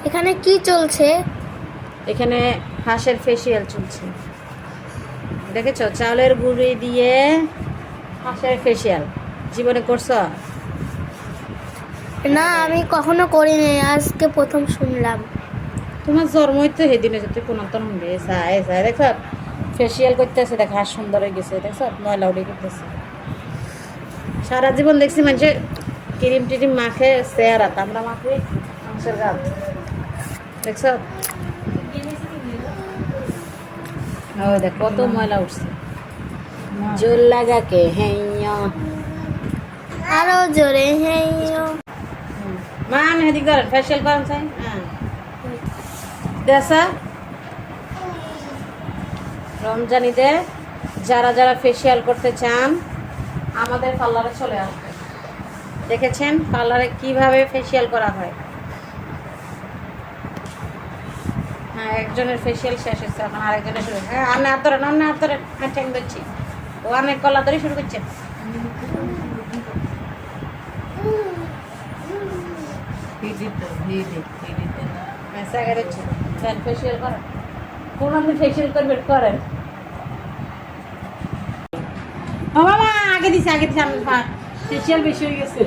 এখানে কি চলছে? এখানে হাঁসের ফেসিয়াল চলছে। দেখেছো, চাউলের গুঁড়ি দিয়ে হাঁসের ফেসিয়াল জীবনে করছো? না, আমি কখনো করিনি, আজকে প্রথম শুনলাম। তোমার জন্মই তো সেদিনে তুই কোনো তো নুনবে দেখছ ফেসিয়াল করতেছে, দেখ হাঁস সুন্দর হয়ে গেছে, দেখছ ময়লা উঠে করতেছে। সারা জীবন দেখছি মানুষে ক্রিম টিরিম মাখে চেহারাত, আমরা মাখি মাংসের গাত, দেখছ? ও দেখ কত ময়লা উঠছে। জোর লাগাকে হ্যাঁ, আরো জোরে হ্যাঁ। মা মেহেদি করেন, ফেসিয়াল করেন চাই। হ্যাঁ দেশা রমজানিতে যারা যারা ফেসিয়াল করতে চান আমাদের পার্লারে চলে আসবে। দেখেছেন পার্লারে কিভাবে ফেসিয়াল করা হয়। হ্যাঁ, একজনের ফেসিয়াল শেষ হচ্ছে, এখন আরেকজনের শুরু। হ্যাঁ, আপনি হাত ধরেন, আপনি হাত ধরেন। হ্যাঁ, ঠ্যাং ধরছি, ও অনেক গলা ধরে শুরু করছে। হ্যাঁ, জায়গা দিচ্ছি, ফেসিয়াল করেন। কোন আপনি ফেসিয়াল করবেন করেন। ও মামা আগে দিছে, আমি ফেসিয়াল বেশি হয়ে গেছে।